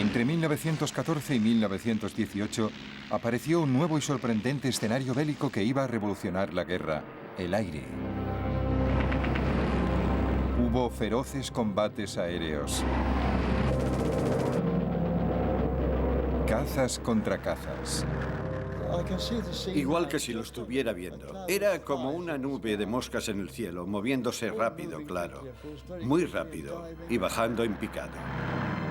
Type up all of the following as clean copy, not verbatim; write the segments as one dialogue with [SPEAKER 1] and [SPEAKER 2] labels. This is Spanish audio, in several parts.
[SPEAKER 1] Entre 1914 y 1918 apareció un nuevo y sorprendente escenario bélico que iba a revolucionar la guerra: el aire. Hubo feroces combates aéreos. Cazas contra cazas.
[SPEAKER 2] Igual que si lo estuviera viendo. Era como una nube de moscas en el cielo, moviéndose rápido, claro. Muy rápido y bajando en picado.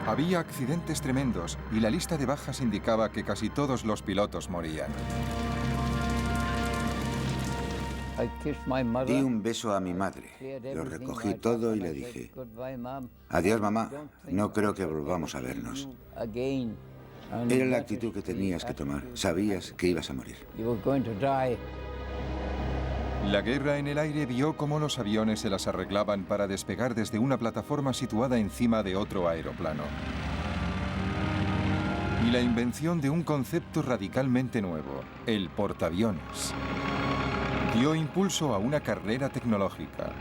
[SPEAKER 1] Había accidentes tremendos y la lista de bajas indicaba que casi todos los pilotos morían.
[SPEAKER 3] Di un beso a mi madre. Lo recogí todo y le dije: adiós, mamá. No creo que volvamos a vernos. Era la actitud que tenías que tomar. Sabías que ibas a morir.
[SPEAKER 1] La guerra en el aire vio cómo los aviones se las arreglaban para despegar desde una plataforma situada encima de otro aeroplano. Y la invención de un concepto radicalmente nuevo, el portaaviones, dio impulso a una carrera tecnológica.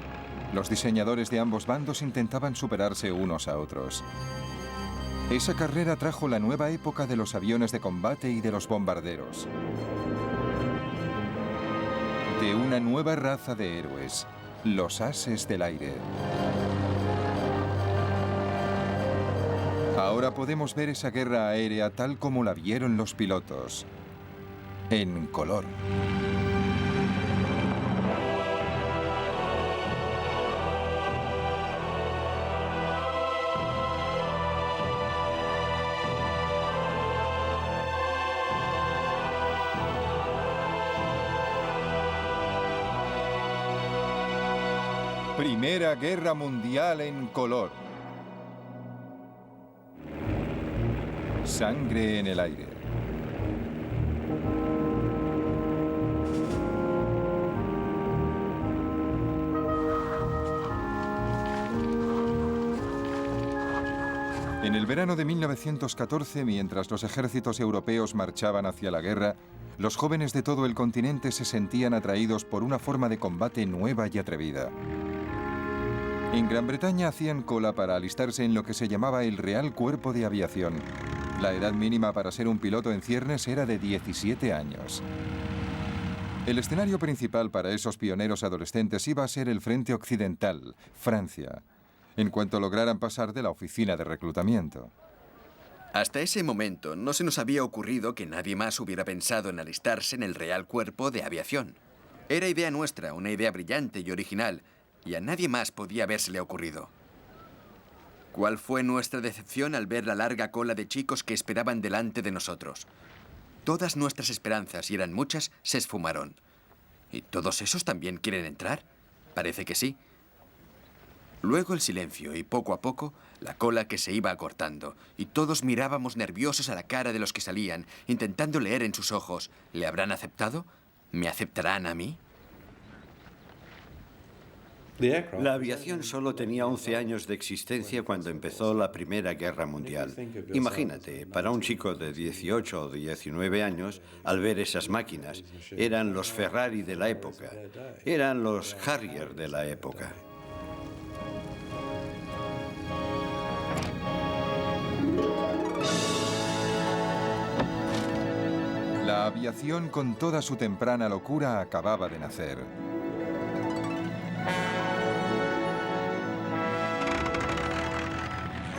[SPEAKER 1] Los diseñadores de ambos bandos intentaban superarse unos a otros. Esa carrera trajo la nueva época de los aviones de combate y de los bombarderos. De una nueva raza de héroes, los ases del aire. Ahora podemos ver esa guerra aérea tal como la vieron los pilotos, en color. Primera Guerra Mundial en color. Sangre en el aire. En el verano de 1914, mientras los ejércitos europeos marchaban hacia la guerra, los jóvenes de todo el continente se sentían atraídos por una forma de combate nueva y atrevida. En Gran Bretaña hacían cola para alistarse en lo que se llamaba el Real Cuerpo de Aviación. La edad mínima para ser un piloto en ciernes era de 17 años. El escenario principal para esos pioneros adolescentes iba a ser el frente occidental, Francia, en cuanto lograran pasar de la oficina de reclutamiento.
[SPEAKER 4] Hasta ese momento no se nos había ocurrido que nadie más hubiera pensado en alistarse en el Real Cuerpo de Aviación. Era idea nuestra, una idea brillante y original, y a nadie más podía habérsele ocurrido. ¿Cuál fue nuestra decepción al ver la larga cola de chicos que esperaban delante de nosotros? Todas nuestras esperanzas, y eran muchas, se esfumaron. ¿Y todos esos también quieren entrar? Parece que sí. Luego el silencio y poco a poco la cola que se iba acortando, y todos mirábamos nerviosos a la cara de los que salían, intentando leer en sus ojos: ¿le habrán aceptado? ¿Me aceptarán a mí?
[SPEAKER 2] La aviación solo tenía 11 años de existencia cuando empezó la Primera Guerra Mundial. Imagínate, para un chico de 18 o 19 años, al ver esas máquinas, eran los Ferrari de la época, eran los Harrier de la época.
[SPEAKER 1] La aviación, con toda su temprana locura, acababa de nacer.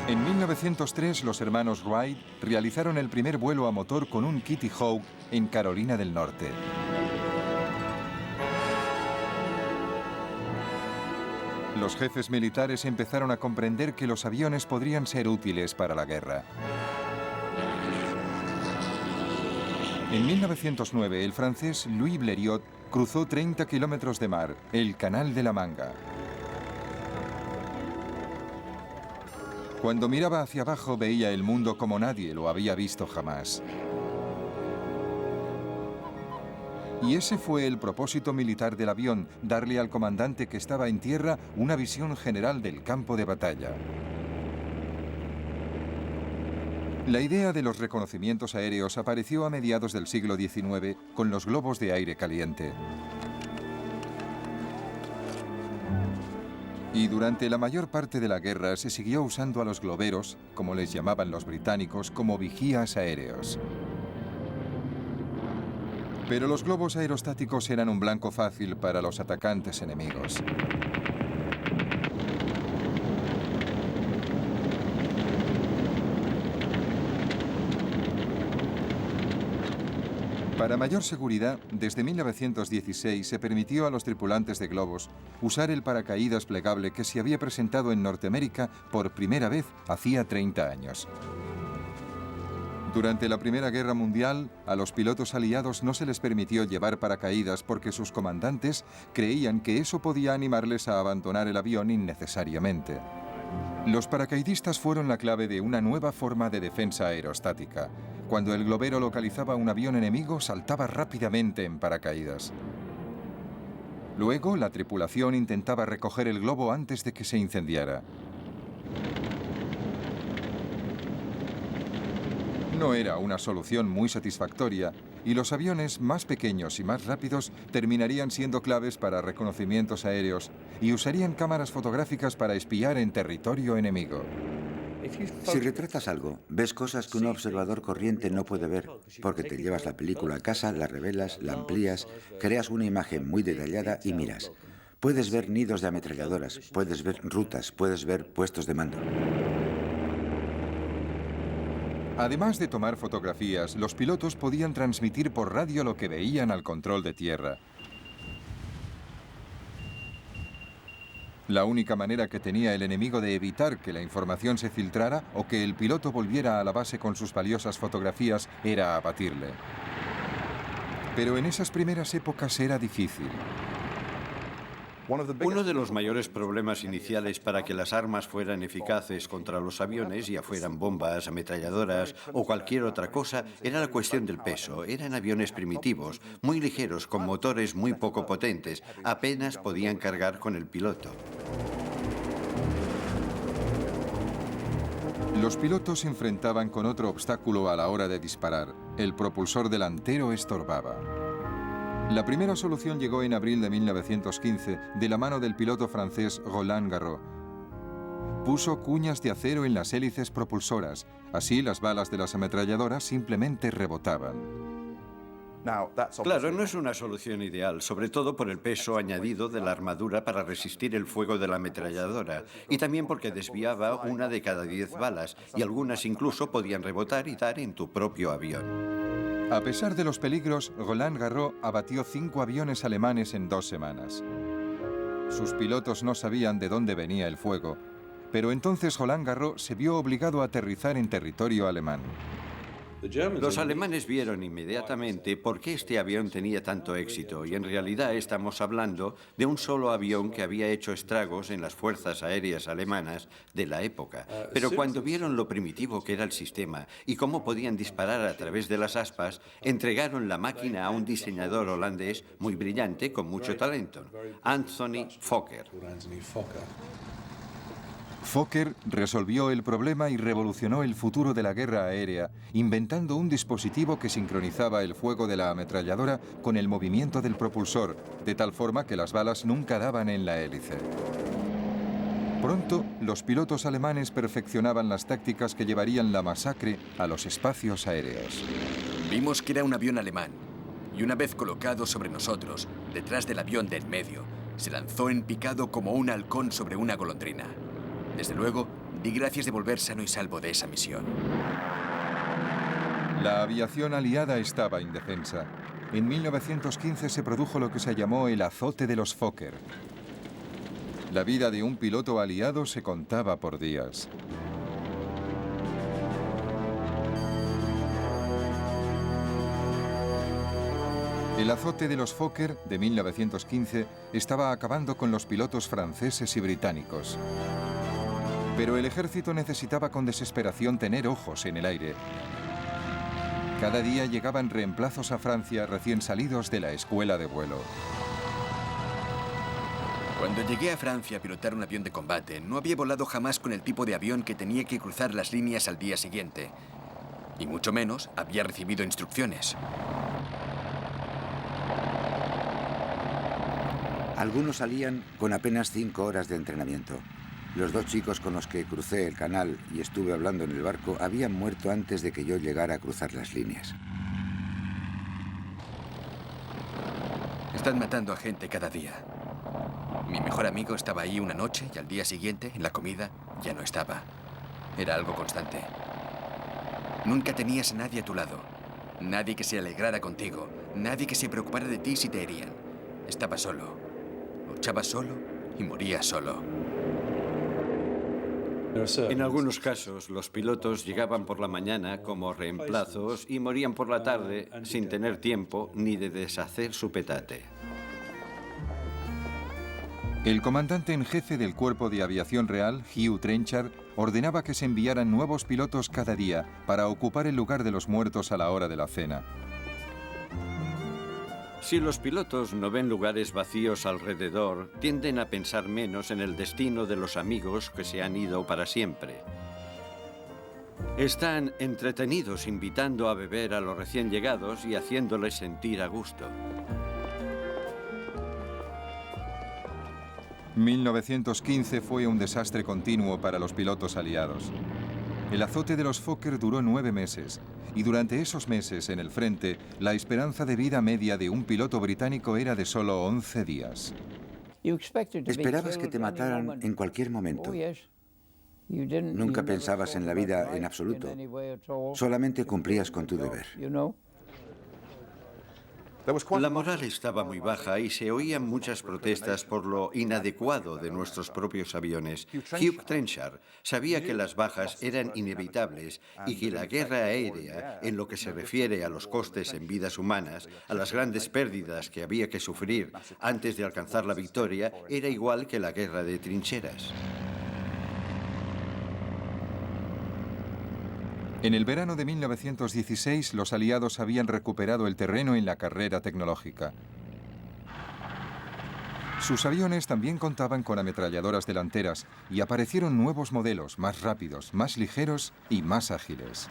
[SPEAKER 1] En 1903, los hermanos Wright realizaron el primer vuelo a motor con un Kitty Hawk en Carolina del Norte. Los jefes militares empezaron a comprender que los aviones podrían ser útiles para la guerra. En 1909, el francés Louis Blériot cruzó 30 kilómetros de mar, el Canal de la Mancha. Cuando miraba hacia abajo veía el mundo como nadie lo había visto jamás. Y ese fue el propósito militar del avión, darle al comandante que estaba en tierra una visión general del campo de batalla. La idea de los reconocimientos aéreos apareció a mediados del siglo XIX con los globos de aire caliente. Y durante la mayor parte de la guerra se siguió usando a los globeros, como les llamaban los británicos, como vigías aéreos. Pero los globos aerostáticos eran un blanco fácil para los atacantes enemigos. Para mayor seguridad, desde 1916 se permitió a los tripulantes de globos usar el paracaídas plegable que se había presentado en Norteamérica por primera vez hacía 30 años. Durante la Primera Guerra Mundial, a los pilotos aliados no se les permitió llevar paracaídas porque sus comandantes creían que eso podía animarles a abandonar el avión innecesariamente. Los paracaidistas fueron la clave de una nueva forma de defensa aerostática. Cuando el globero localizaba un avión enemigo, saltaba rápidamente en paracaídas. Luego, la tripulación intentaba recoger el globo antes de que se incendiara. No era una solución muy satisfactoria y los aviones más pequeños y más rápidos terminarían siendo claves para reconocimientos aéreos y usarían cámaras fotográficas para espiar en territorio enemigo.
[SPEAKER 3] Si retratas algo, ves cosas que un observador corriente no puede ver, porque te llevas la película a casa, la revelas, la amplías, creas una imagen muy detallada y miras. Puedes ver nidos de ametralladoras, puedes ver rutas, puedes ver puestos de mando.
[SPEAKER 1] Además de tomar fotografías, los pilotos podían transmitir por radio lo que veían al control de tierra. La única manera que tenía el enemigo de evitar que la información se filtrara o que el piloto volviera a la base con sus valiosas fotografías era abatirle. Pero en esas primeras épocas era difícil.
[SPEAKER 2] Uno de los mayores problemas iniciales para que las armas fueran eficaces contra los aviones, ya fueran bombas, ametralladoras o cualquier otra cosa, era la cuestión del peso. Eran aviones primitivos, muy ligeros, con motores muy poco potentes. Apenas podían cargar con el piloto.
[SPEAKER 1] Los pilotos se enfrentaban con otro obstáculo a la hora de disparar. El propulsor delantero estorbaba. La primera solución llegó en abril de 1915 de la mano del piloto francés Roland Garros. Puso cuñas de acero en las hélices propulsoras, así las balas de las ametralladoras simplemente rebotaban.
[SPEAKER 2] Claro, no es una solución ideal, sobre todo por el peso añadido de la armadura para resistir el fuego de la ametralladora, y también porque desviaba una de cada 10 balas, y algunas incluso podían rebotar y dar en tu propio avión.
[SPEAKER 1] A pesar de los peligros, Roland Garros abatió 5 aviones alemanes en 2 semanas. Sus pilotos no sabían de dónde venía el fuego, pero entonces Roland Garros se vio obligado a aterrizar en territorio alemán.
[SPEAKER 2] Los alemanes vieron inmediatamente por qué este avión tenía tanto éxito, y en realidad estamos hablando de un solo avión que había hecho estragos en las fuerzas aéreas alemanas de la época. Pero cuando vieron lo primitivo que era el sistema y cómo podían disparar a través de las aspas, entregaron la máquina a un diseñador holandés muy brillante, con mucho talento, Anthony Fokker.
[SPEAKER 1] Fokker resolvió el problema y revolucionó el futuro de la guerra aérea, inventando un dispositivo que sincronizaba el fuego de la ametralladora con el movimiento del propulsor, de tal forma que las balas nunca daban en la hélice. Pronto, los pilotos alemanes perfeccionaban las tácticas que llevarían la masacre a los espacios aéreos.
[SPEAKER 4] Vimos que era un avión alemán, y una vez colocado sobre nosotros, detrás del avión de en medio, se lanzó en picado como un halcón sobre una golondrina. Desde luego, di gracias de volver sano y salvo de esa misión.
[SPEAKER 1] La aviación aliada estaba indefensa. En 1915 se produjo lo que se llamó el azote de los Fokker. La vida de un piloto aliado se contaba por días. El azote de los Fokker de 1915 estaba acabando con los pilotos franceses y británicos. Pero el ejército necesitaba con desesperación tener ojos en el aire. Cada día llegaban reemplazos a Francia recién salidos de la escuela de vuelo.
[SPEAKER 4] Cuando llegué a Francia a pilotar un avión de combate, no había volado jamás con el tipo de avión que tenía que cruzar las líneas al día siguiente. Y mucho menos había recibido instrucciones.
[SPEAKER 3] Algunos salían con apenas 5 horas de entrenamiento. Los 2 chicos con los que crucé el canal y estuve hablando en el barco habían muerto antes de que yo llegara a cruzar las líneas.
[SPEAKER 4] Están matando a gente cada día. Mi mejor amigo estaba ahí una noche y al día siguiente, en la comida, ya no estaba. Era algo constante. Nunca tenías a nadie a tu lado. Nadie que se alegrara contigo. Nadie que se preocupara de ti si te herían. Estabas solo. Luchabas solo y morías solo.
[SPEAKER 2] En algunos casos, los pilotos llegaban por la mañana como reemplazos y morían por la tarde sin tener tiempo ni de deshacer su petate.
[SPEAKER 1] El comandante en jefe del Cuerpo de Aviación Real, Hugh Trenchard, ordenaba que se enviaran nuevos pilotos cada día para ocupar el lugar de los muertos a la hora de la cena.
[SPEAKER 2] Si los pilotos no ven lugares vacíos alrededor, tienden a pensar menos en el destino de los amigos que se han ido para siempre. Están entretenidos invitando a beber a los recién llegados y haciéndoles sentir a gusto.
[SPEAKER 1] 1915 fue un desastre continuo para los pilotos aliados. El azote de los Fokker duró 9 meses, y durante esos meses en el frente, la esperanza de vida media de un piloto británico era de solo 11 días.
[SPEAKER 3] Esperabas que te mataran en cualquier momento. Nunca pensabas en la vida en absoluto. Solamente cumplías con tu deber.
[SPEAKER 2] La moral estaba muy baja y se oían muchas protestas por lo inadecuado de nuestros propios aviones. Hugh Trenchard sabía que las bajas eran inevitables y que la guerra aérea, en lo que se refiere a los costes en vidas humanas, a las grandes pérdidas que había que sufrir antes de alcanzar la victoria, era igual que la guerra de trincheras.
[SPEAKER 1] En el verano de 1916, los aliados habían recuperado el terreno en la carrera tecnológica. Sus aviones también contaban con ametralladoras delanteras y aparecieron nuevos modelos más rápidos, más ligeros y más ágiles.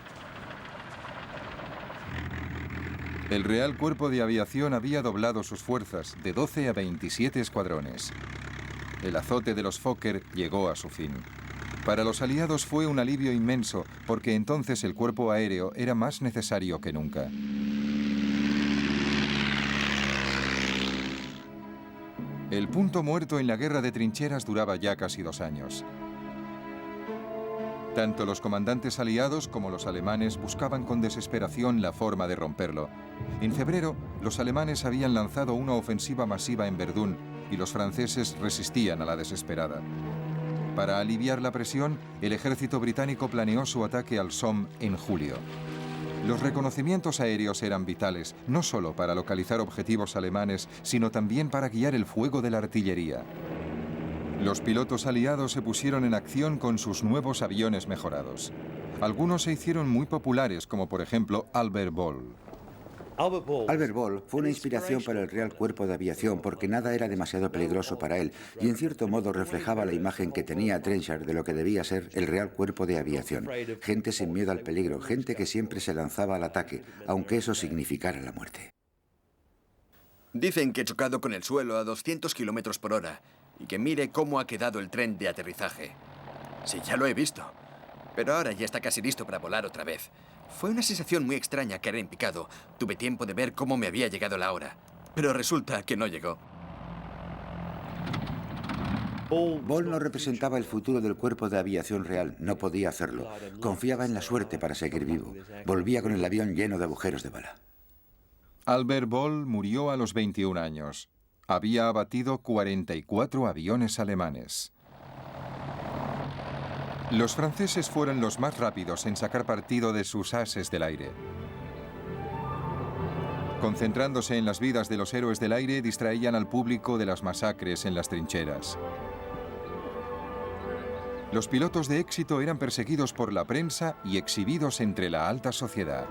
[SPEAKER 1] El Real Cuerpo de Aviación había doblado sus fuerzas de 12 a 27 escuadrones. El azote de los Fokker llegó a su fin. Para los aliados fue un alivio inmenso, porque entonces el cuerpo aéreo era más necesario que nunca. El punto muerto en la guerra de trincheras duraba ya casi 2 años. Tanto los comandantes aliados como los alemanes buscaban con desesperación la forma de romperlo. En febrero, los alemanes habían lanzado una ofensiva masiva en Verdún y los franceses resistían a la desesperada. Para aliviar la presión, el ejército británico planeó su ataque al Somme en julio. Los reconocimientos aéreos eran vitales, no solo para localizar objetivos alemanes, sino también para guiar el fuego de la artillería. Los pilotos aliados se pusieron en acción con sus nuevos aviones mejorados. Algunos se hicieron muy populares, como por ejemplo Albert Ball.
[SPEAKER 3] Albert Ball fue una inspiración para el Real Cuerpo de Aviación porque nada era demasiado peligroso para él y en cierto modo reflejaba la imagen que tenía Trenchard de lo que debía ser el Real Cuerpo de Aviación. Gente sin miedo al peligro, gente que siempre se lanzaba al ataque, aunque eso significara la muerte.
[SPEAKER 4] Dicen que he chocado con el suelo a 200 kilómetros por hora y que mire cómo ha quedado el tren de aterrizaje. Sí, ya lo he visto. Pero ahora ya está casi listo para volar otra vez. Fue una sensación muy extraña caer en picado. Tuve tiempo de ver cómo me había llegado la hora. Pero resulta que no llegó.
[SPEAKER 3] Ball no representaba el futuro del Cuerpo de Aviación Real. No podía hacerlo. Confiaba en la suerte para seguir vivo. Volvía con el avión lleno de agujeros de bala.
[SPEAKER 1] Albert Ball murió a los 21 años. Había abatido 44 aviones alemanes. Los franceses fueron los más rápidos en sacar partido de sus ases del aire. Concentrándose en las vidas de los héroes del aire, distraían al público de las masacres en las trincheras. Los pilotos de éxito eran perseguidos por la prensa y exhibidos entre la alta sociedad.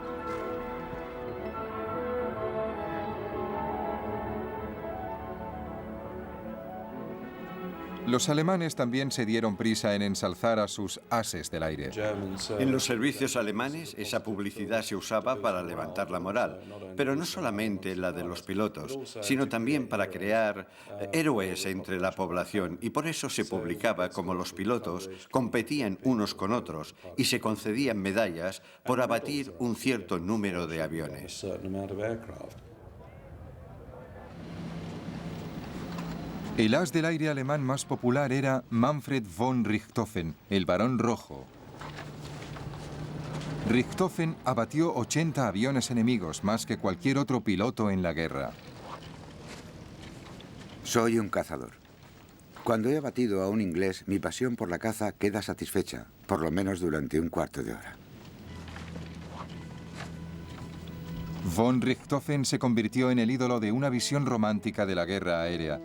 [SPEAKER 1] Los alemanes también se dieron prisa en ensalzar a sus ases del aire.
[SPEAKER 2] En los servicios alemanes, esa publicidad se usaba para levantar la moral, pero no solamente la de los pilotos, sino también para crear héroes entre la población, y por eso se publicaba cómo los pilotos competían unos con otros y se concedían medallas por abatir un cierto número de aviones.
[SPEAKER 1] El as del aire alemán más popular era Manfred von Richthofen, el Barón Rojo. Richthofen abatió 80 aviones enemigos, más que cualquier otro piloto en la guerra.
[SPEAKER 3] Soy un cazador. Cuando he abatido a un inglés, mi pasión por la caza queda satisfecha, por lo menos durante un cuarto de hora.
[SPEAKER 1] Von Richthofen se convirtió en el ídolo de una visión romántica de la guerra aérea.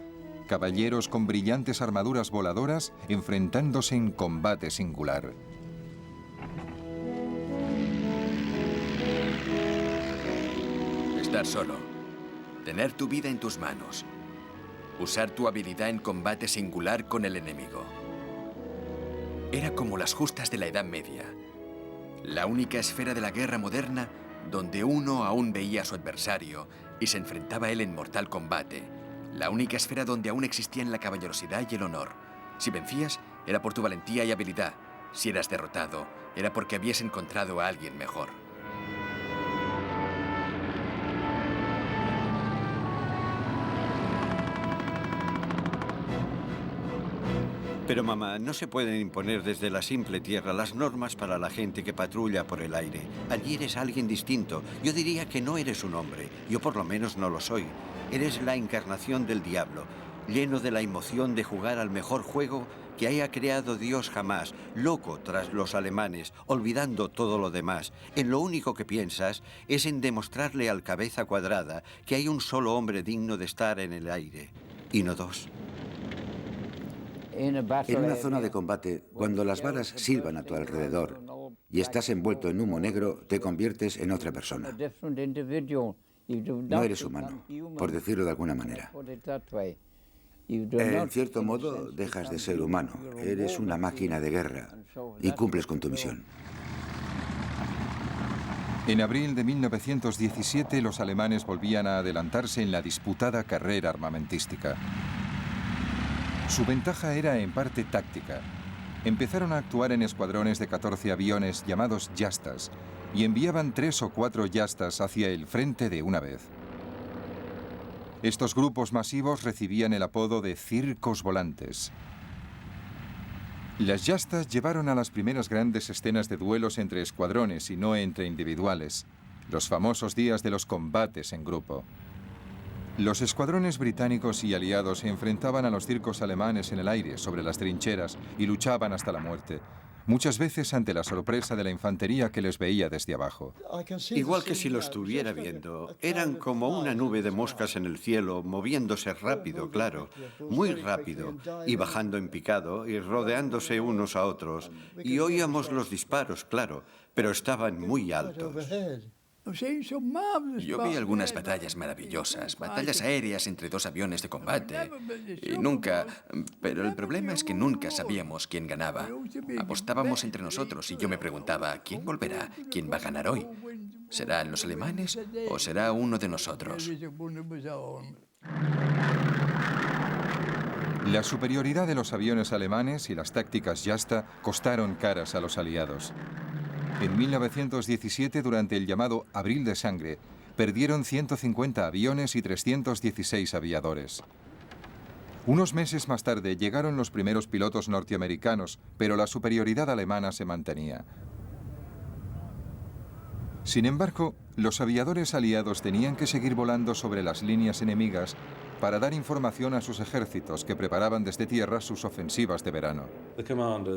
[SPEAKER 1] Caballeros con brillantes armaduras voladoras enfrentándose en combate singular.
[SPEAKER 4] Estar solo. Tener tu vida en tus manos. Usar tu habilidad en combate singular con el enemigo. Era como las justas de la Edad Media. La única esfera de la guerra moderna donde uno aún veía a su adversario y se enfrentaba a él en mortal combate. La única esfera donde aún existían la caballerosidad y el honor. Si vencías, era por tu valentía y habilidad. Si eras derrotado, era porque habías encontrado a alguien mejor.
[SPEAKER 2] Pero mamá, no se pueden imponer desde la simple tierra las normas para la gente que patrulla por el aire. Allí eres alguien distinto. Yo diría que no eres un hombre. Yo por lo menos no lo soy. Eres la encarnación del diablo, lleno de la emoción de jugar al mejor juego que haya creado Dios jamás, loco tras los alemanes, olvidando todo lo demás. En lo único que piensas es en demostrarle al cabeza cuadrada que hay un solo hombre digno de estar en el aire, y no dos.
[SPEAKER 3] En una zona de combate, cuando las balas silban a tu alrededor y estás envuelto en humo negro, te conviertes en otra persona. No eres humano, por decirlo de alguna manera. En cierto modo, dejas de ser humano. Eres una máquina de guerra y cumples con tu misión.
[SPEAKER 1] En abril de 1917, los alemanes volvían a adelantarse en la disputada carrera armamentística. Su ventaja era en parte táctica. Empezaron a actuar en escuadrones de 14 aviones llamados Jastas y enviaban 3 o 4 Jastas hacia el frente de una vez. Estos grupos masivos recibían el apodo de circos volantes. Las Jastas llevaron a las primeras grandes escenas de duelos entre escuadrones y no entre individuales, los famosos días de los combates en grupo. Los escuadrones británicos y aliados se enfrentaban a los circos alemanes en el aire, sobre las trincheras, y luchaban hasta la muerte, muchas veces ante la sorpresa de la infantería que les veía desde abajo.
[SPEAKER 2] Igual que si lo estuviera viendo, eran como una nube de moscas en el cielo, moviéndose rápido, claro, muy rápido, y bajando en picado y rodeándose unos a otros. Y oíamos los disparos, claro, pero estaban muy altos.
[SPEAKER 4] Yo vi algunas batallas maravillosas, batallas aéreas entre 2 aviones de combate. Y nunca... Pero el problema es que nunca sabíamos quién ganaba. Apostábamos entre nosotros y yo me preguntaba, ¿quién volverá? ¿Quién va a ganar hoy? ¿Serán los alemanes o será uno de nosotros?
[SPEAKER 1] La superioridad de los aviones alemanes y las tácticas Jasta costaron caras a los aliados. En 1917, durante el llamado Abril de Sangre, perdieron 150 aviones y 316 aviadores. Unos meses más tarde llegaron los primeros pilotos norteamericanos, pero la superioridad alemana se mantenía. Sin embargo, los aviadores aliados tenían que seguir volando sobre las líneas enemigas para dar información a sus ejércitos que preparaban desde tierra sus ofensivas de verano.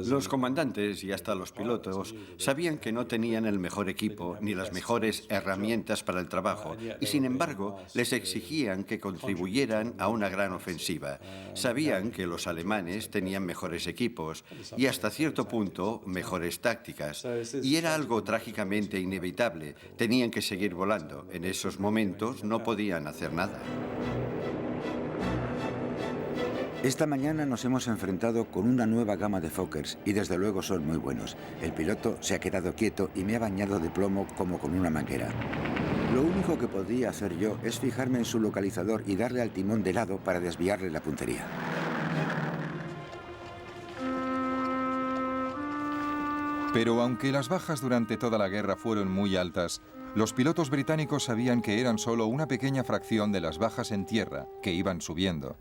[SPEAKER 2] Los comandantes y hasta los pilotos sabían que no tenían el mejor equipo ni las mejores herramientas para el trabajo y sin embargo les exigían que contribuyeran a una gran ofensiva. Sabían que los alemanes tenían mejores equipos y hasta cierto punto mejores tácticas y era algo trágicamente inevitable. Tenían que seguir volando. En esos momentos no podían hacer nada.
[SPEAKER 3] Esta mañana nos hemos enfrentado con una nueva gama de Fokkers y desde luego son muy buenos. El piloto se ha quedado quieto y me ha bañado de plomo como con una manguera. Lo único que podía hacer yo es fijarme en su localizador y darle al timón de lado para desviarle la puntería.
[SPEAKER 1] Pero aunque las bajas durante toda la guerra fueron muy altas, los pilotos británicos sabían que eran solo una pequeña fracción de las bajas en tierra, que iban subiendo.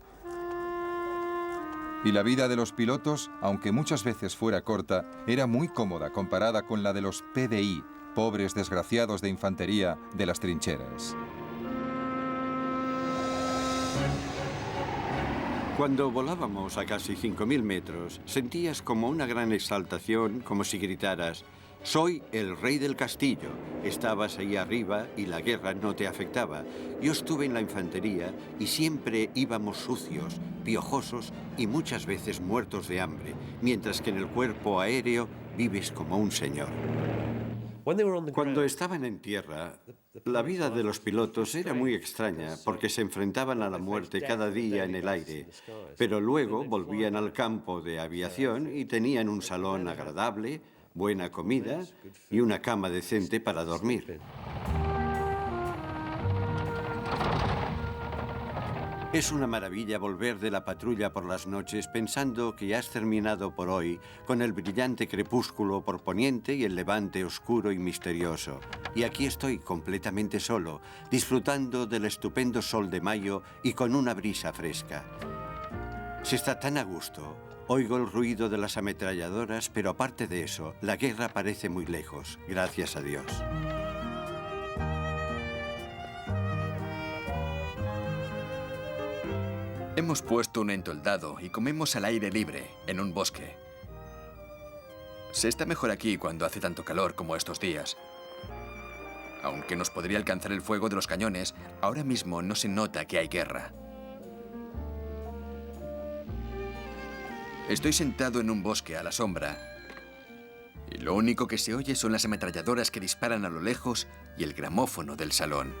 [SPEAKER 1] Y la vida de los pilotos, aunque muchas veces fuera corta, era muy cómoda comparada con la de los PDI, pobres desgraciados de infantería de las trincheras.
[SPEAKER 2] Cuando volábamos a casi 5.000 metros, sentías como una gran exaltación, como si gritaras: «Soy el rey del castillo». Estabas ahí arriba y la guerra no te afectaba. Yo estuve en la infantería y siempre íbamos sucios, piojosos y muchas veces muertos de hambre, mientras que en el cuerpo aéreo vives como un señor. Cuando estaban en tierra, la vida de los pilotos era muy extraña porque se enfrentaban a la muerte cada día en el aire, pero luego volvían al campo de aviación y tenían un salón agradable, buena comida y una cama decente para dormir. Es una maravilla volver de la patrulla por las noches pensando que has terminado por hoy con el brillante crepúsculo por poniente y el levante oscuro y misterioso. Y aquí estoy completamente solo, disfrutando del estupendo sol de mayo y con una brisa fresca. Se está tan a gusto. Oigo el ruido de las ametralladoras, pero aparte de eso, la guerra parece muy lejos, gracias a Dios.
[SPEAKER 4] Hemos puesto un entoldado y comemos al aire libre, en un bosque. Se está mejor aquí cuando hace tanto calor como estos días. Aunque nos podría alcanzar el fuego de los cañones, ahora mismo no se nota que hay guerra. Estoy sentado en un bosque a la sombra y lo único que se oye son las ametralladoras que disparan a lo lejos y el gramófono del salón.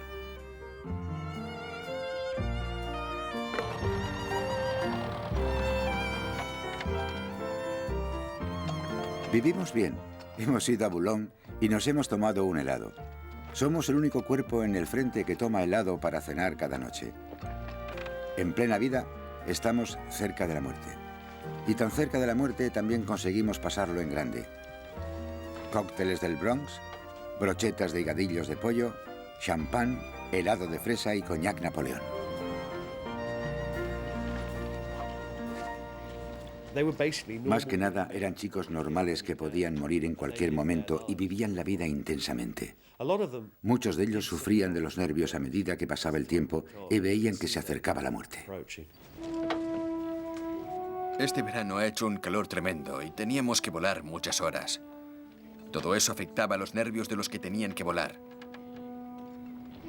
[SPEAKER 3] Vivimos bien. Hemos ido a Boulogne y nos hemos tomado un helado. Somos el único cuerpo en el frente que toma helado para cenar cada noche. En plena vida, estamos cerca de la muerte. Y tan cerca de la muerte también conseguimos pasarlo en grande. Cócteles del Bronx, brochetas de higadillos de pollo, champán, helado de fresa y coñac Napoleón. Más que nada eran chicos normales que podían morir en cualquier momento y vivían la vida intensamente. Muchos de ellos sufrían de los nervios a medida que pasaba el tiempo y veían que se acercaba la muerte.
[SPEAKER 4] Este verano ha hecho un calor tremendo y teníamos que volar muchas horas. Todo eso afectaba a los nervios de los que tenían que volar.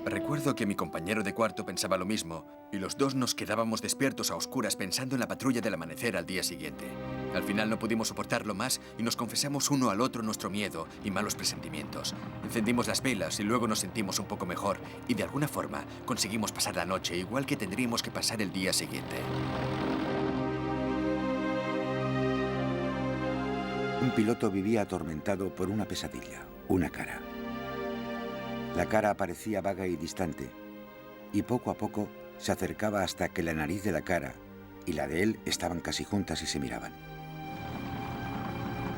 [SPEAKER 4] Recuerdo que mi compañero de cuarto pensaba lo mismo y los dos nos quedábamos despiertos a oscuras pensando en la patrulla del amanecer al día siguiente. Al final no pudimos soportarlo más y nos confesamos uno al otro nuestro miedo y malos presentimientos. Encendimos las velas y luego nos sentimos un poco mejor y de alguna forma conseguimos pasar la noche igual que tendríamos que pasar el día siguiente.
[SPEAKER 3] Un piloto vivía atormentado por una pesadilla, una cara. La cara parecía vaga y distante, y poco a poco se acercaba hasta que la nariz de la cara y la de él estaban casi juntas y se miraban.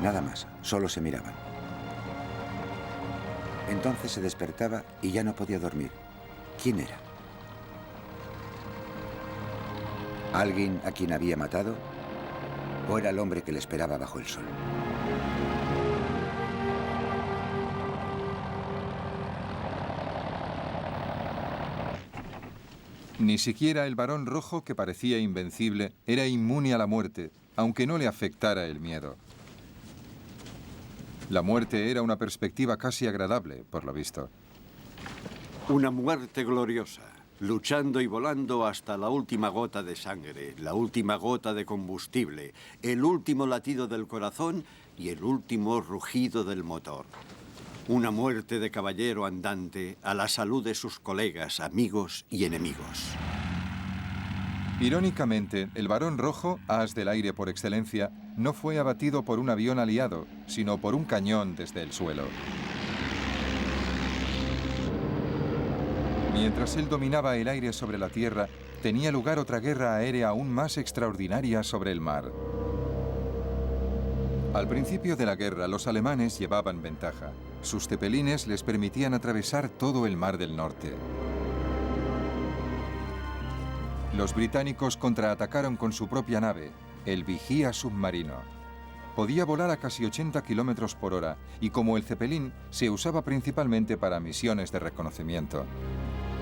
[SPEAKER 3] Nada más, solo se miraban. Entonces se despertaba y ya no podía dormir. ¿Quién era? ¿Alguien a quien había matado? ¿O era el hombre que le esperaba bajo el sol?
[SPEAKER 1] Ni siquiera el varón rojo, que parecía invencible, era inmune a la muerte, aunque no le afectara el miedo. La muerte era una perspectiva casi agradable, por lo visto.
[SPEAKER 2] Una muerte gloriosa, luchando y volando hasta la última gota de sangre, la última gota de combustible, el último latido del corazón y el último rugido del motor. Una muerte de caballero andante a la salud de sus colegas, amigos y enemigos.
[SPEAKER 1] Irónicamente, el Barón Rojo, as del aire por excelencia, no fue abatido por un avión aliado, sino por un cañón desde el suelo. Mientras él dominaba el aire sobre la tierra, tenía lugar otra guerra aérea aún más extraordinaria sobre el mar. Al principio de la guerra, los alemanes llevaban ventaja. Sus cepelines les permitían atravesar todo el Mar del Norte. Los británicos contraatacaron con su propia nave, el Vigía submarino. Podía volar a casi 80 kilómetros por hora y, como el Zeppelin, se usaba principalmente para misiones de reconocimiento.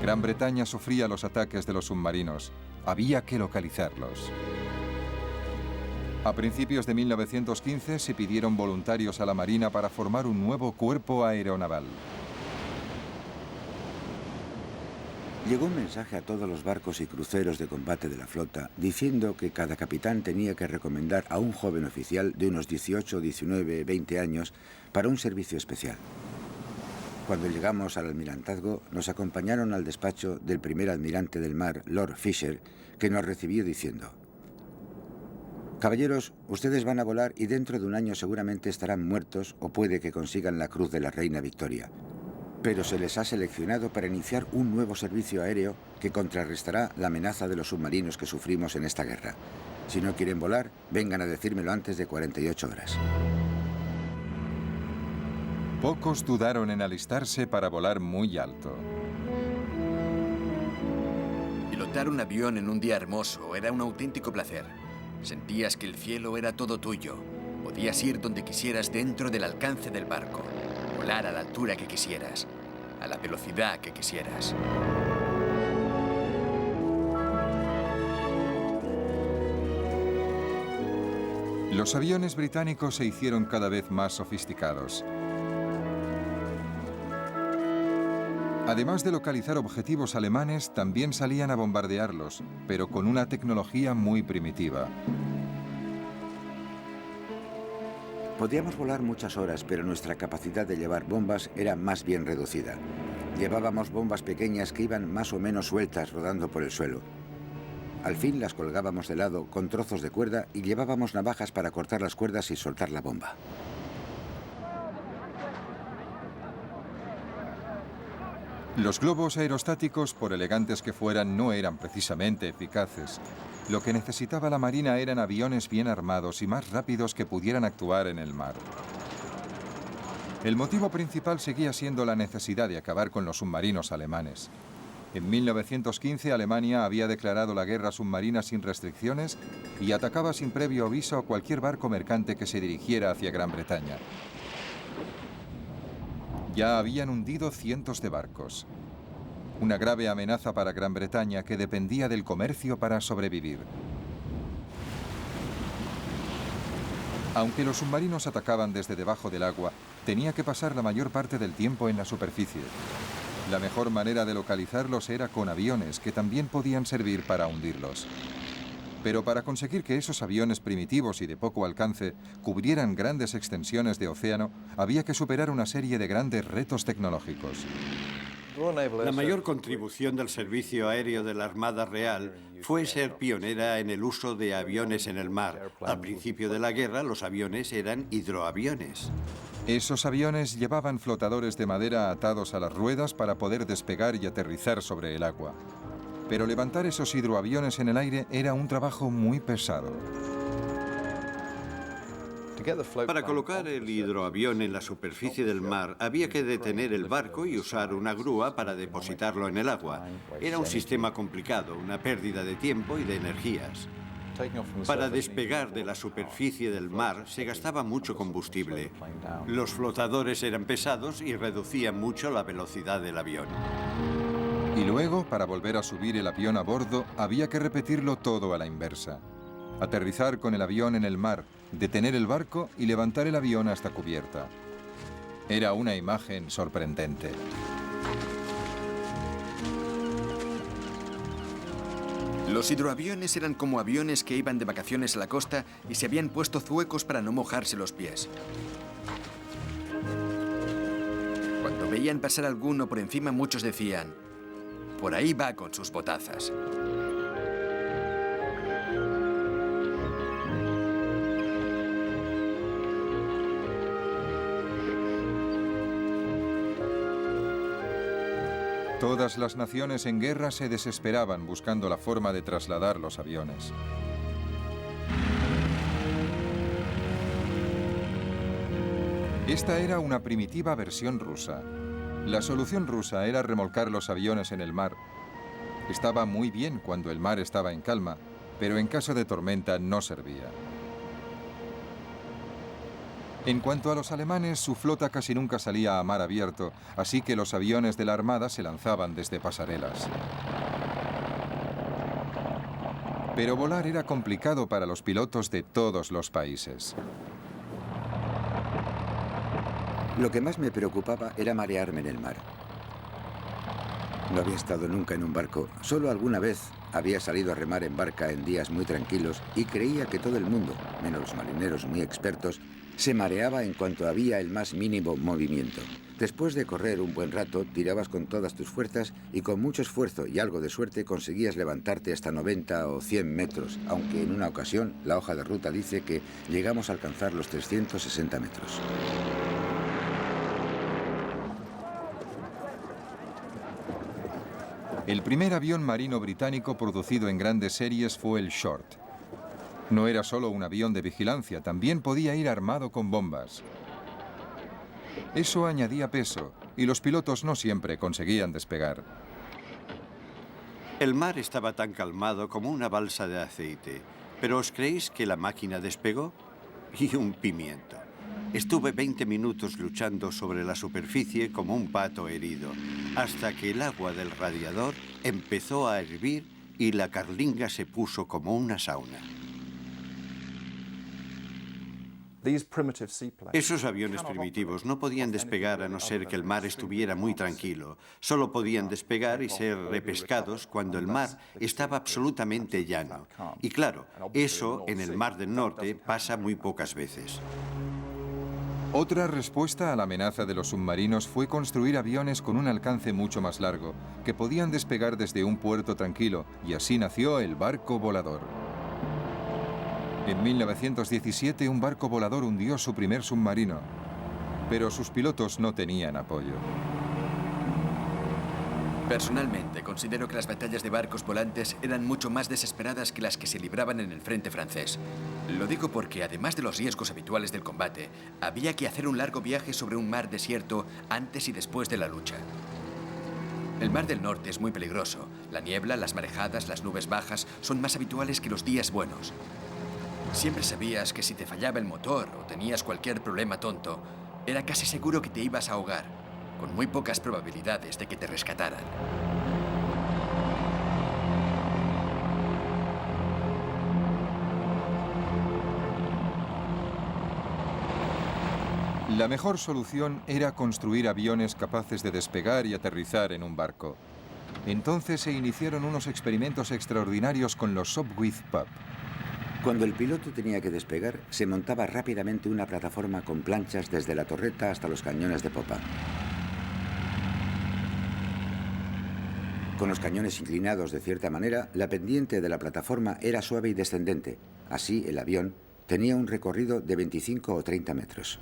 [SPEAKER 1] Gran Bretaña sufría los ataques de los submarinos. Había que localizarlos. A principios de 1915 se pidieron voluntarios a la Marina para formar un nuevo cuerpo aeronaval.
[SPEAKER 3] Llegó un mensaje a todos los barcos y cruceros de combate de la flota diciendo que cada capitán tenía que recomendar a un joven oficial de unos 18, 19, 20 años para un servicio especial. Cuando llegamos al almirantazgo, nos acompañaron al despacho del primer almirante del mar, Lord Fisher, que nos recibió diciendo: «Caballeros, ustedes van a volar y dentro de un año seguramente estarán muertos o puede que consigan la Cruz de la Reina Victoria. Pero se les ha seleccionado para iniciar un nuevo servicio aéreo que contrarrestará la amenaza de los submarinos que sufrimos en esta guerra. Si no quieren volar, vengan a decírmelo antes de 48 horas».
[SPEAKER 1] Pocos dudaron en alistarse para volar muy alto.
[SPEAKER 4] Pilotar un avión en un día hermoso era un auténtico placer. Sentías que el cielo era todo tuyo. Podías ir donde quisieras dentro del alcance del barco. Volar a la altura que quisieras, a la velocidad que quisieras.
[SPEAKER 1] Los aviones británicos se hicieron cada vez más sofisticados. Además de localizar objetivos alemanes, también salían a bombardearlos, pero con una tecnología muy primitiva.
[SPEAKER 3] Podíamos volar muchas horas, pero nuestra capacidad de llevar bombas era más bien reducida. Llevábamos bombas pequeñas que iban más o menos sueltas rodando por el suelo. Al fin las colgábamos de lado con trozos de cuerda y llevábamos navajas para cortar las cuerdas y soltar la bomba.
[SPEAKER 1] Los globos aerostáticos, por elegantes que fueran, no eran precisamente eficaces. Lo que necesitaba la Marina eran aviones bien armados y más rápidos que pudieran actuar en el mar. El motivo principal seguía siendo la necesidad de acabar con los submarinos alemanes. En 1915 Alemania había declarado la guerra submarina sin restricciones y atacaba sin previo aviso a cualquier barco mercante que se dirigiera hacia Gran Bretaña. Ya habían hundido cientos de barcos. Una grave amenaza para Gran Bretaña que dependía del comercio para sobrevivir. Aunque los submarinos atacaban desde debajo del agua, tenía que pasar la mayor parte del tiempo en la superficie. La mejor manera de localizarlos era con aviones, que también podían servir para hundirlos. Pero para conseguir que esos aviones primitivos y de poco alcance cubrieran grandes extensiones de océano, había que superar una serie de grandes retos tecnológicos.
[SPEAKER 2] La mayor contribución del servicio aéreo de la Armada Real fue ser pionera en el uso de aviones en el mar. Al principio de la guerra, los aviones eran hidroaviones.
[SPEAKER 1] Esos aviones llevaban flotadores de madera atados a las ruedas para poder despegar y aterrizar sobre el agua. Pero levantar esos hidroaviones en el aire era un trabajo muy pesado.
[SPEAKER 2] Para colocar el hidroavión en la superficie del mar, había que detener el barco y usar una grúa para depositarlo en el agua. Era un sistema complicado, una pérdida de tiempo y de energías. Para despegar de la superficie del mar se gastaba mucho combustible. Los flotadores eran pesados y reducían mucho la velocidad del avión.
[SPEAKER 1] Y luego, para volver a subir el avión a bordo, había que repetirlo todo a la inversa. Aterrizar con el avión en el mar, detener el barco y levantar el avión hasta cubierta. Era una imagen sorprendente.
[SPEAKER 4] Los hidroaviones eran como aviones que iban de vacaciones a la costa y se habían puesto zuecos para no mojarse los pies. Cuando veían pasar alguno por encima, muchos decían: «Por ahí va con sus botazas».
[SPEAKER 1] Todas las naciones en guerra se desesperaban buscando la forma de trasladar los aviones. Esta era una primitiva versión rusa. La solución rusa era remolcar los aviones en el mar. Estaba muy bien cuando el mar estaba en calma, pero en caso de tormenta no servía. En cuanto a los alemanes, su flota casi nunca salía a mar abierto, así que los aviones de la Armada se lanzaban desde pasarelas. Pero volar era complicado para los pilotos de todos los países.
[SPEAKER 3] Lo que más me preocupaba era marearme en el mar. No había estado nunca en un barco, solo alguna vez había salido a remar en barca en días muy tranquilos y creía que todo el mundo, menos los marineros muy expertos, se mareaba en cuanto había el más mínimo movimiento. Después de correr un buen rato, tirabas con todas tus fuerzas y con mucho esfuerzo y algo de suerte conseguías levantarte hasta 90 o 100 metros, aunque en una ocasión la hoja de ruta dice que llegamos a alcanzar los 360 metros.
[SPEAKER 1] El primer avión marino británico producido en grandes series fue el Short. No era solo un avión de vigilancia, también podía ir armado con bombas. Eso añadía peso y los pilotos no siempre conseguían despegar.
[SPEAKER 2] El mar estaba tan calmado como una balsa de aceite. ¿Pero os creéis que la máquina despegó? Y un pimiento. Estuve 20 minutos luchando sobre la superficie como un pato herido, hasta que el agua del radiador empezó a hervir y la carlinga se puso como una sauna. Esos aviones primitivos no podían despegar a no ser que el mar estuviera muy tranquilo. Solo podían despegar y ser repescados cuando el mar estaba absolutamente llano. Y claro, eso en el Mar del Norte pasa muy pocas veces.
[SPEAKER 1] Otra respuesta a la amenaza de los submarinos fue construir aviones con un alcance mucho más largo, que podían despegar desde un puerto tranquilo, y así nació el barco volador. En 1917, un barco volador hundió su primer submarino, pero sus pilotos no tenían apoyo.
[SPEAKER 4] Personalmente, considero que las batallas de barcos volantes eran mucho más desesperadas que las que se libraban en el frente francés. Lo digo porque, además de los riesgos habituales del combate, había que hacer un largo viaje sobre un mar desierto antes y después de la lucha. El Mar del Norte es muy peligroso. La niebla, las marejadas, las nubes bajas son más habituales que los días buenos. Siempre sabías que si te fallaba el motor o tenías cualquier problema tonto, era casi seguro que te ibas a ahogar, con muy pocas probabilidades de que te rescataran.
[SPEAKER 1] La mejor solución era construir aviones capaces de despegar y aterrizar en un barco. Entonces se iniciaron unos experimentos extraordinarios con los Sopwith Pup.
[SPEAKER 3] Cuando el piloto tenía que despegar, se montaba rápidamente una plataforma con planchas desde la torreta hasta los cañones de popa. Con los cañones inclinados de cierta manera, la pendiente de la plataforma era suave y descendente. Así, el avión tenía un recorrido de 25 o 30 metros.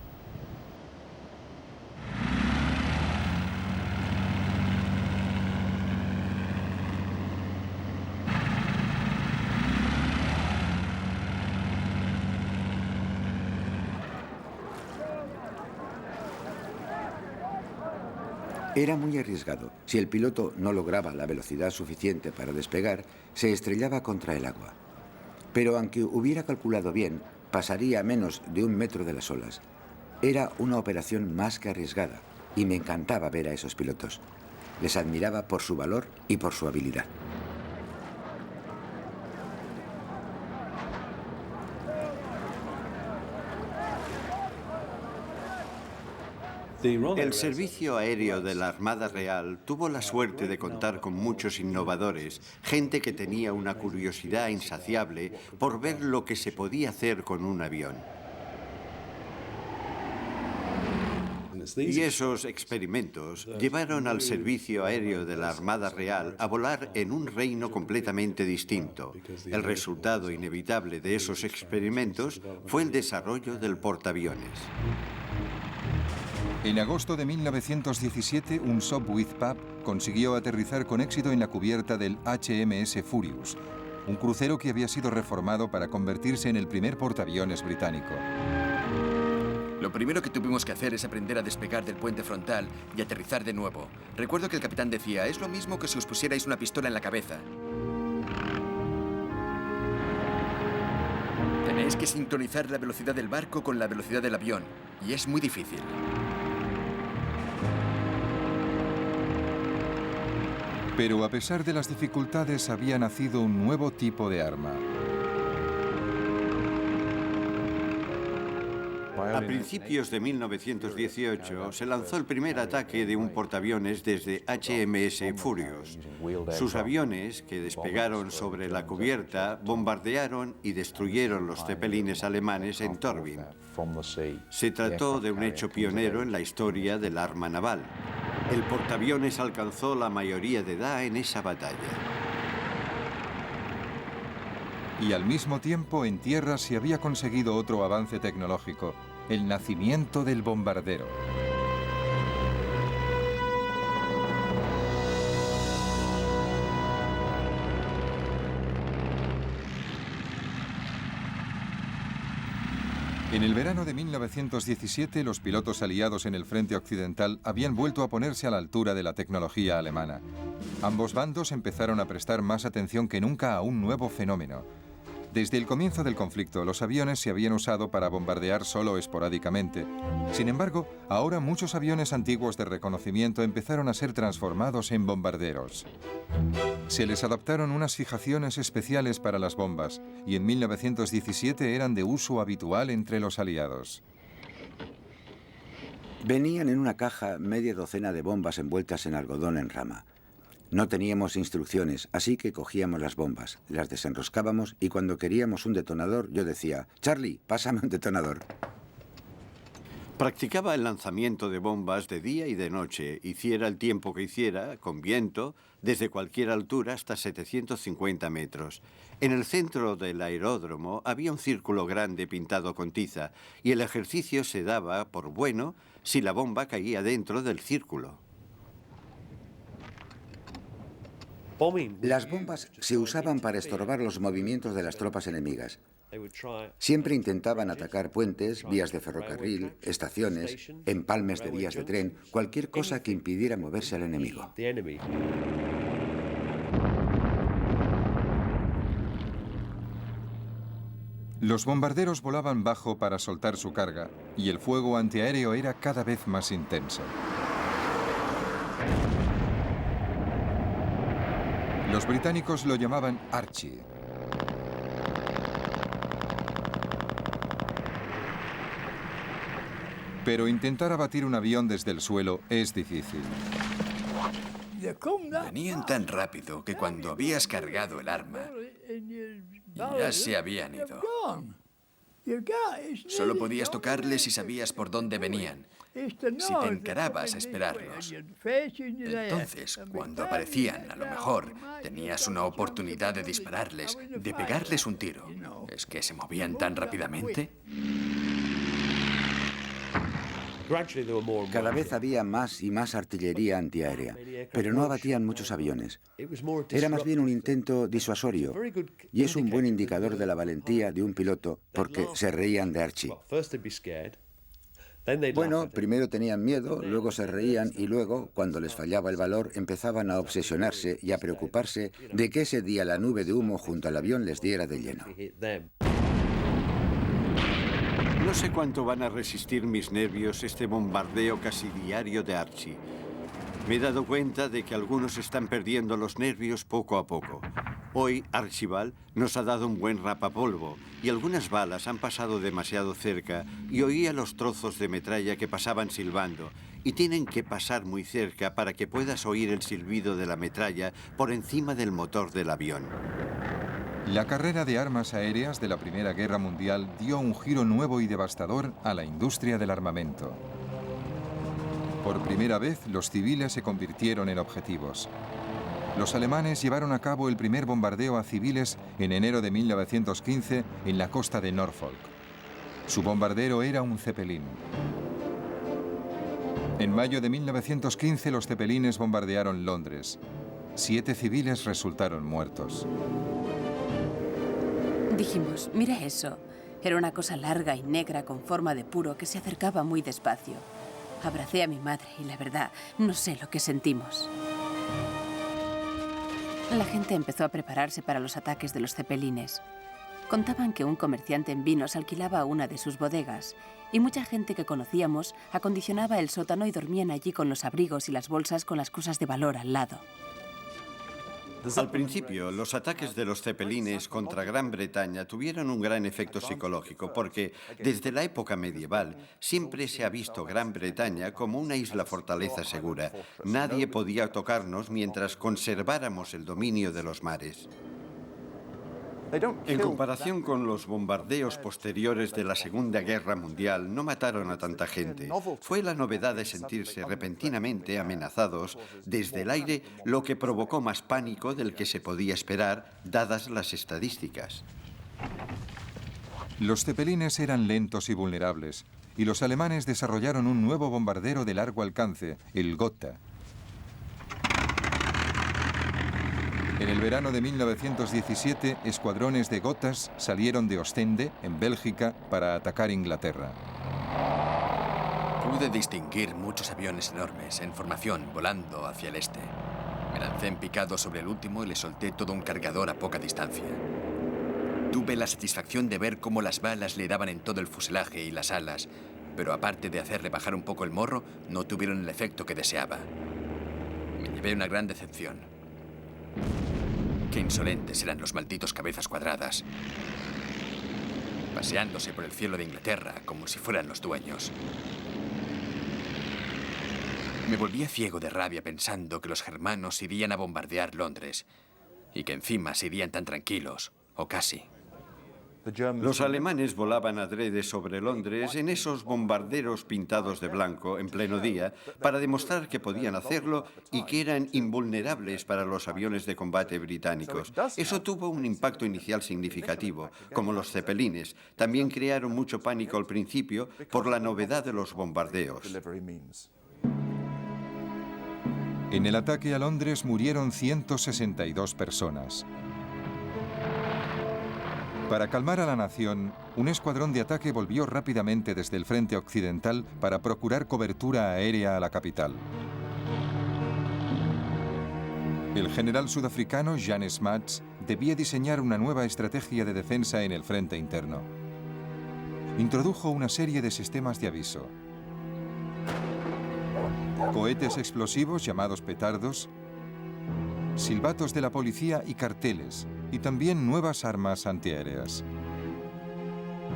[SPEAKER 3] Era muy arriesgado. Si el piloto no lograba la velocidad suficiente para despegar, se estrellaba contra el agua. Pero aunque hubiera calculado bien, pasaría a menos de 1 metro de las olas. Era una operación más que arriesgada y me encantaba ver a esos pilotos. Les admiraba por su valor y por su habilidad.
[SPEAKER 2] El Servicio Aéreo de la Armada Real tuvo la suerte de contar con muchos innovadores, gente que tenía una curiosidad insaciable por ver lo que se podía hacer con un avión. Y esos experimentos llevaron al Servicio Aéreo de la Armada Real a volar en un reino completamente distinto. El resultado inevitable de esos experimentos fue el desarrollo del portaaviones.
[SPEAKER 1] En agosto de 1917, un Sopwith Pup consiguió aterrizar con éxito en la cubierta del HMS Furious, un crucero que había sido reformado para convertirse en el primer portaaviones británico.
[SPEAKER 4] Lo primero que tuvimos que hacer es aprender a despegar del puente frontal y aterrizar de nuevo. Recuerdo que el capitán decía, es lo mismo que si os pusierais una pistola en la cabeza. Tenéis que sincronizar la velocidad del barco con la velocidad del avión, y es muy difícil.
[SPEAKER 1] Pero a pesar de las dificultades, había nacido un nuevo tipo de arma.
[SPEAKER 2] A principios de 1918 se lanzó el primer ataque de un portaaviones desde HMS Furious. Sus aviones, que despegaron sobre la cubierta, bombardearon y destruyeron los zeppelines alemanes en Torbium. Se trató de un hecho pionero en la historia del arma naval. El portaaviones alcanzó la mayoría de edad en esa batalla.
[SPEAKER 1] Y al mismo tiempo, en tierra se había conseguido otro avance tecnológico, el nacimiento del bombardero. En el verano de 1917, los pilotos aliados en el frente occidental habían vuelto a ponerse a la altura de la tecnología alemana. Ambos bandos empezaron a prestar más atención que nunca a un nuevo fenómeno. Desde el comienzo del conflicto, los aviones se habían usado para bombardear solo esporádicamente. Sin embargo, ahora muchos aviones antiguos de reconocimiento empezaron a ser transformados en bombarderos. Se les adaptaron unas fijaciones especiales para las bombas y en 1917 eran de uso habitual entre los aliados.
[SPEAKER 3] Venían en una caja media docena de bombas envueltas en algodón en rama. No teníamos instrucciones, así que cogíamos las bombas, las desenroscábamos y cuando queríamos un detonador, yo decía, Charlie, pásame un detonador.
[SPEAKER 2] Practicaba el lanzamiento de bombas de día y de noche, hiciera el tiempo que hiciera, con viento, desde cualquier altura hasta 750 metros. En el centro del aeródromo había un círculo grande pintado con tiza y el ejercicio se daba por bueno si la bomba caía dentro del círculo.
[SPEAKER 3] Las bombas se usaban para estorbar los movimientos de las tropas enemigas. Siempre intentaban atacar puentes, vías de ferrocarril, estaciones, empalmes de vías de tren, cualquier cosa que impidiera moverse al enemigo.
[SPEAKER 1] Los bombarderos volaban bajo para soltar su carga y el fuego antiaéreo era cada vez más intenso. Los británicos lo llamaban Archie. Pero intentar abatir un avión desde el suelo es difícil.
[SPEAKER 4] Venían tan rápido que cuando habías cargado el arma, ya se habían ido. Solo podías tocarles si sabías por dónde venían, si te encarabas a esperarlos. Entonces, cuando aparecían, a lo mejor, tenías una oportunidad de dispararles, de pegarles un tiro. ¿Es que se movían tan rápidamente?
[SPEAKER 3] Cada vez había más y más artillería antiaérea, pero no abatían muchos aviones. Era más bien un intento disuasorio, y es un buen indicador de la valentía de un piloto porque se reían de Archie. Bueno, primero tenían miedo, luego se reían y luego, cuando les fallaba el valor, empezaban a obsesionarse y a preocuparse de que ese día la nube de humo junto al avión les diera de lleno.
[SPEAKER 2] No sé cuánto van a resistir mis nervios este bombardeo casi diario de Archie. Me he dado cuenta de que algunos están perdiendo los nervios poco a poco. Hoy, Archibald nos ha dado un buen rapapolvo y algunas balas han pasado demasiado cerca y oía los trozos de metralla que pasaban silbando y tienen que pasar muy cerca para que puedas oír el silbido de la metralla por encima del motor del avión.
[SPEAKER 1] La carrera de armas aéreas de la Primera Guerra Mundial dio un giro nuevo y devastador a la industria del armamento. Por primera vez, los civiles se convirtieron en objetivos. Los alemanes llevaron a cabo el primer bombardeo a civiles en enero de 1915 en la costa de Norfolk. Su bombardero era un Zeppelin. En mayo de 1915 los cepelines bombardearon Londres. 7 civiles resultaron muertos.
[SPEAKER 5] Dijimos, mira eso. Era una cosa larga y negra con forma de puro que se acercaba muy despacio. Abracé a mi madre y la verdad, no sé lo que sentimos. La gente empezó a prepararse para los ataques de los cepelines. Contaban que un comerciante en vinos alquilaba una de sus bodegas y mucha gente que conocíamos acondicionaba el sótano y dormían allí con los abrigos y las bolsas con las cosas de valor al lado.
[SPEAKER 2] Al principio, los ataques de los cepelines contra Gran Bretaña tuvieron un gran efecto psicológico porque desde la época medieval siempre se ha visto Gran Bretaña como una isla fortaleza segura. Nadie podía tocarnos mientras conserváramos el dominio de los mares. En comparación con los bombardeos posteriores de la Segunda Guerra Mundial, no mataron a tanta gente. Fue la novedad de sentirse repentinamente amenazados desde el aire lo que provocó más pánico del que se podía esperar, dadas las estadísticas.
[SPEAKER 1] Los cepelines eran lentos y vulnerables, y los alemanes desarrollaron un nuevo bombardero de largo alcance, el Gotha. En el verano de 1917, escuadrones de Gothas salieron de Ostende, en Bélgica, para atacar Inglaterra.
[SPEAKER 4] Pude distinguir muchos aviones enormes en formación volando hacia el este. Me lancé en picado sobre el último y le solté todo un cargador a poca distancia. Tuve la satisfacción de ver cómo las balas le daban en todo el fuselaje y las alas, pero aparte de hacerle bajar un poco el morro, no tuvieron el efecto que deseaba. Me llevé una gran decepción. Qué insolentes eran los malditos cabezas cuadradas, paseándose por el cielo de Inglaterra como si fueran los dueños. Me volvía ciego de rabia pensando que los germanos irían a bombardear Londres y que encima se irían tan tranquilos, o casi.
[SPEAKER 2] Los alemanes volaban adrede sobre Londres en esos bombarderos pintados de blanco en pleno día para demostrar que podían hacerlo y que eran invulnerables para los aviones de combate británicos. Eso tuvo un impacto inicial significativo, como los cepelines. También crearon mucho pánico al principio por la novedad de los bombardeos.
[SPEAKER 1] En el ataque a Londres murieron 162 personas. Para calmar a la nación, un escuadrón de ataque volvió rápidamente desde el frente occidental para procurar cobertura aérea a la capital. El general sudafricano Jan Smuts debía diseñar una nueva estrategia de defensa en el frente interno. Introdujo una serie de sistemas de aviso. Cohetes explosivos llamados petardos, silbatos de la policía y carteles, y también nuevas armas antiaéreas.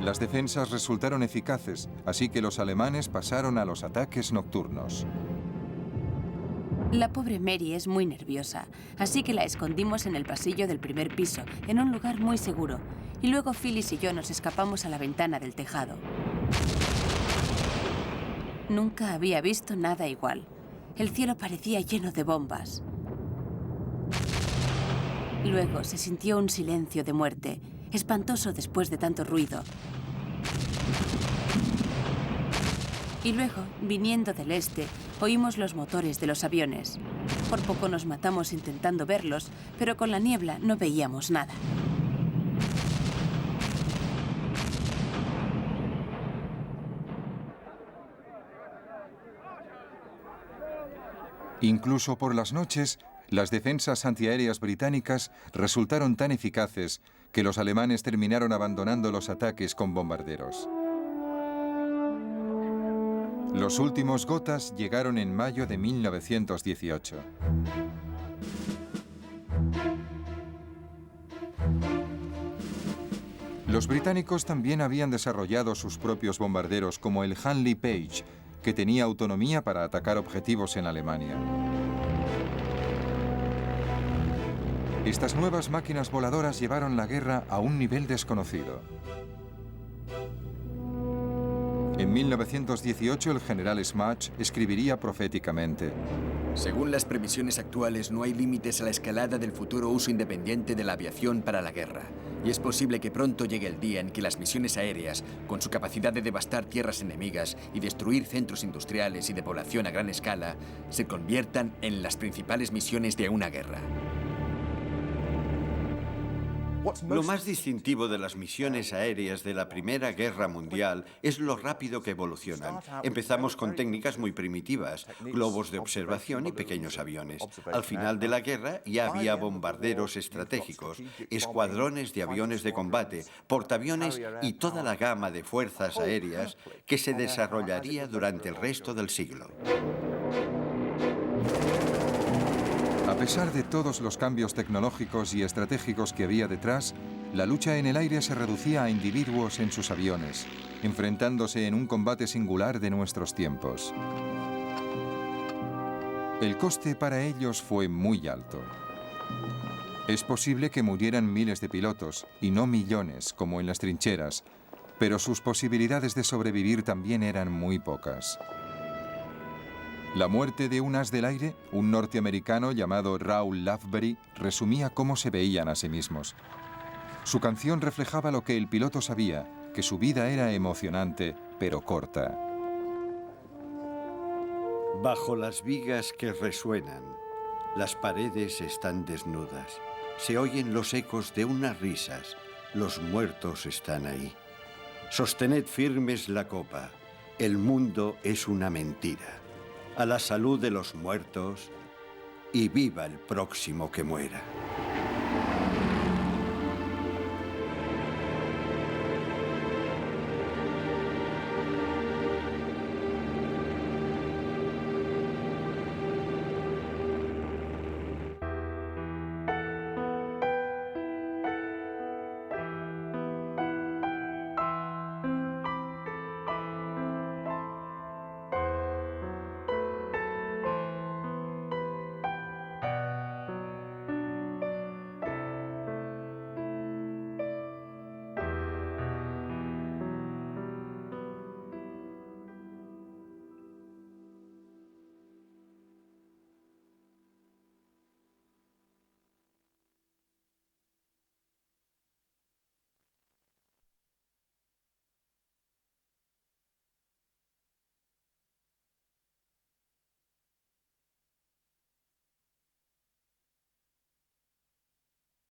[SPEAKER 1] Las defensas resultaron eficaces, así que los alemanes pasaron a los ataques nocturnos.
[SPEAKER 5] La pobre Mary es muy nerviosa, así que la escondimos en el pasillo del primer piso, en un lugar muy seguro, y luego Phyllis y yo nos escapamos a la ventana del tejado. Nunca había visto nada igual. El cielo parecía lleno de bombas. Luego se sintió un silencio de muerte, espantoso después de tanto ruido. Y luego, viniendo del este, oímos los motores de los aviones. Por poco nos matamos intentando verlos, pero con la niebla no veíamos nada.
[SPEAKER 1] Incluso por las noches, las defensas antiaéreas británicas resultaron tan eficaces que los alemanes terminaron abandonando los ataques con bombarderos. Los últimos Gothas llegaron en mayo de 1918. Los británicos también habían desarrollado sus propios bombarderos como el Handley Page, que tenía autonomía para atacar objetivos en Alemania. Estas nuevas máquinas voladoras llevaron la guerra a un nivel desconocido. En 1918 el general Smuts escribiría proféticamente:
[SPEAKER 4] según las previsiones actuales, no hay límites a la escalada del futuro uso independiente de la aviación para la guerra. Y es posible que pronto llegue el día en que las misiones aéreas, con su capacidad de devastar tierras enemigas y destruir centros industriales y de población a gran escala, se conviertan en las principales misiones de una guerra.
[SPEAKER 2] Lo más distintivo de las misiones aéreas de la Primera Guerra Mundial es lo rápido que evolucionan. Empezamos con técnicas muy primitivas, globos de observación y pequeños aviones. Al final de la guerra ya había bombarderos estratégicos, escuadrones de aviones de combate, portaaviones y toda la gama de fuerzas aéreas que se desarrollaría durante el resto del siglo.
[SPEAKER 1] A pesar de todos los cambios tecnológicos y estratégicos que había detrás, la lucha en el aire se reducía a individuos en sus aviones, enfrentándose en un combate singular de nuestros tiempos. El coste para ellos fue muy alto. Es posible que murieran miles de pilotos, y no millones, como en las trincheras, pero sus posibilidades de sobrevivir también eran muy pocas. La muerte de un as del aire, un norteamericano llamado Raoul Loveberry, resumía cómo se veían a sí mismos. Su canción reflejaba lo que el piloto sabía, que su vida era emocionante, pero corta.
[SPEAKER 2] Bajo las vigas que resuenan, las paredes están desnudas. Se oyen los ecos de unas risas. Los muertos están ahí. Sostened firmes la copa. El mundo es una mentira. A la salud de los muertos y viva el próximo que muera.